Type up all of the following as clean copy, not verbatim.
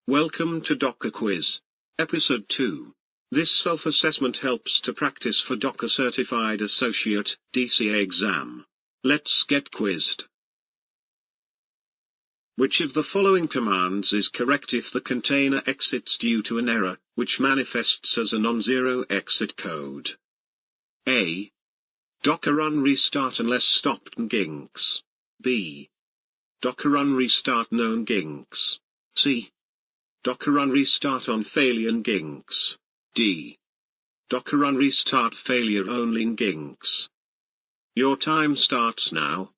Welcome to Docker Quiz, Episode 2. This self-assessment helps to practice for Docker Certified Associate (DCA) exam. Let's get quizzed. Which of the following commands is correct if the container exits due to an error, which manifests as a non-zero exit code? A. Docker run restart unless stopped ginks. B. Docker run restart known ginks. C. Docker run restart on failure ginks. D. Docker run restart failure only ginks. Your time starts now.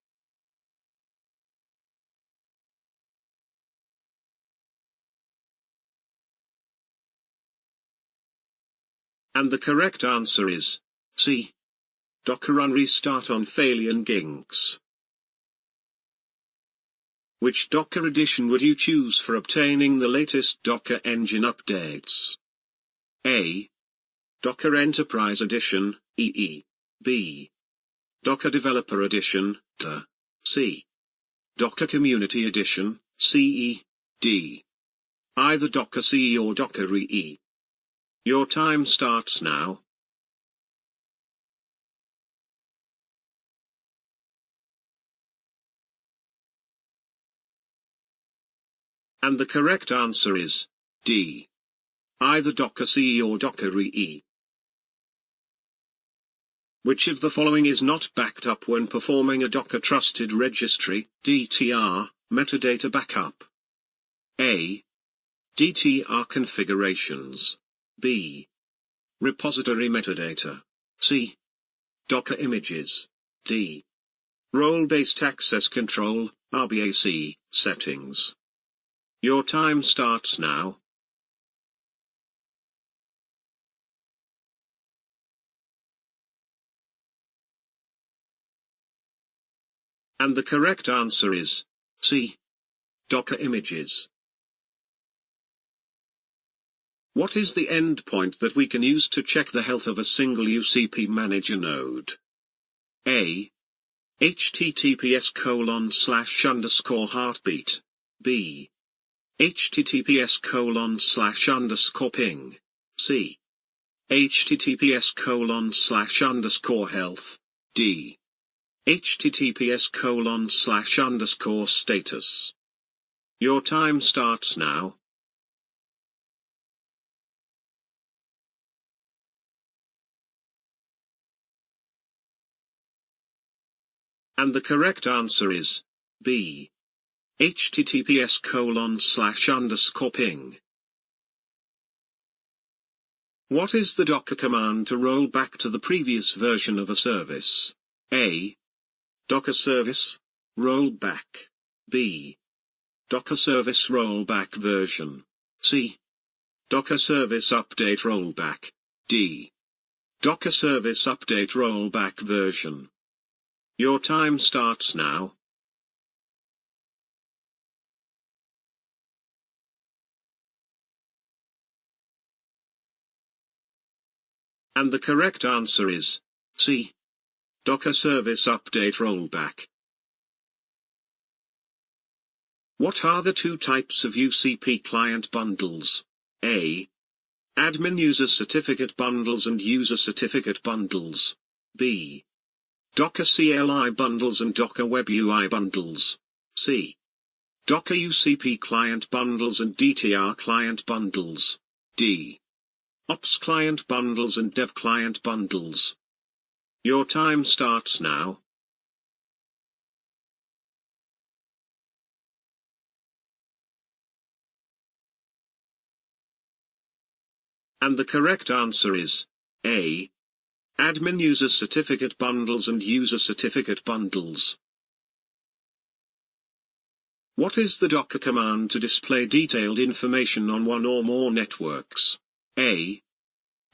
And the correct answer is C. Docker run restart on failure ginks. Which Docker edition would you choose for obtaining the latest Docker engine updates? A. Docker Enterprise Edition, EE. B. Docker Developer Edition, DE. C. Docker Community Edition, CE. D. Either Docker CE or Docker EE. Your time starts now. And the correct answer is D. Either Docker CE or Docker EE. Which of the following is not backed up when performing a Docker Trusted Registry (DTR) metadata backup? A. DTR configurations. B. Repository metadata. C. Docker images. D. Role-based access control (RBAC) settings. Your time starts now. And the correct answer is C. Docker images. What is the endpoint that we can use to check the health of a single UCP manager node? A. https://heartbeat. B. https://ping. C. https://health. D. https://status. Your time starts now. And the correct answer is B. https://ping. What is the Docker command to roll back to the previous version of a service? A. Docker service rollback. B. Docker service rollback version. C. Docker service update rollback. D. Docker service update rollback version. Your time starts now. And the correct answer is C. Docker service update rollback. What are the two types of UCP client bundles? A. Admin user certificate bundles and user certificate bundles. B. Docker CLI bundles and Docker Web UI bundles. C. Docker UCP client bundles and DTR client bundles. D. Ops client bundles and Dev client bundles. Your time starts now. And the correct answer is A. Admin user certificate bundles and user certificate bundles. What is the Docker command to display detailed information on one or more networks? A.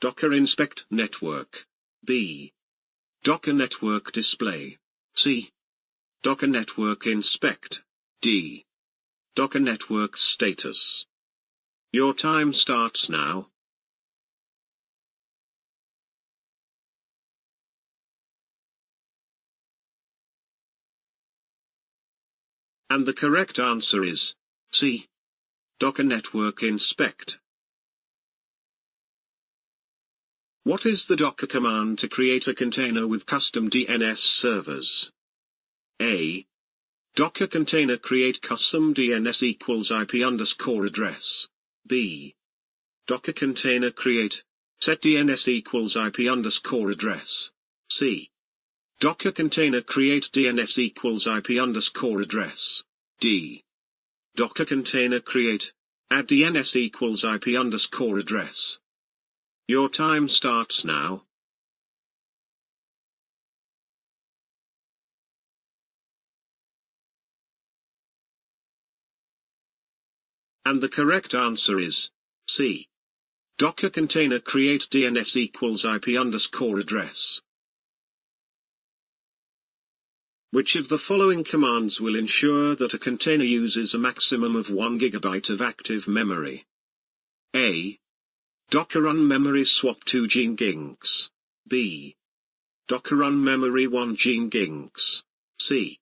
Docker inspect network. B. Docker network display. C. Docker network inspect. D. Docker network status. Your time starts now. And the correct answer is C. Docker Network Inspect. What is the Docker command to create a container with custom DNS servers? A. Docker container create custom DNS equals IP_address. B. Docker container create set DNS equals IP_address. C. Docker container create DNS equals IP_address. D. Docker container create add DNS equals IP_address. Your time starts now. And the correct answer is C. Docker container create DNS equals IP_address. Which of the following commands will ensure that a container uses a maximum of 1 GB of active memory? A. Docker run memory swap 2 gigs. B. Docker run memory 1 gigs. C.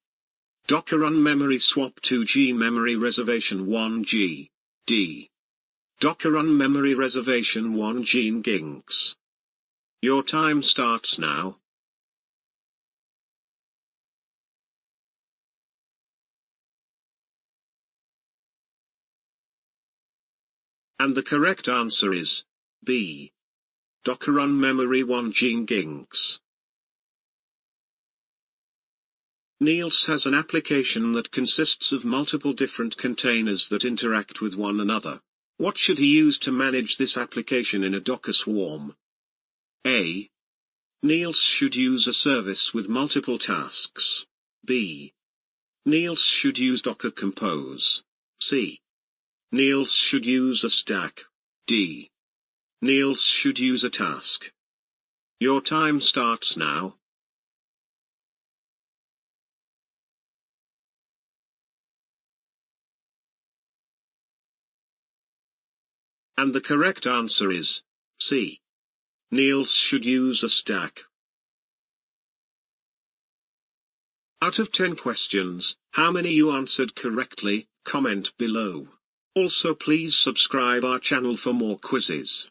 Docker run memory swap 2G memory reservation 1G. D. Docker run memory reservation 1 gigs. Your time starts now. And the correct answer is B. Docker run memory 1 gigs. Niels has an application that consists of multiple different containers that interact with one another. What should he use to manage this application in a Docker swarm? A. Niels should use a service with multiple tasks. B. Niels should use Docker Compose. C. Niels should use a stack. D. Niels should use a task. Your time starts now. And the correct answer is C. Niels should use a stack. Out of 10 questions, how many you answered correctly? Comment below. Also please subscribe our channel for more quizzes.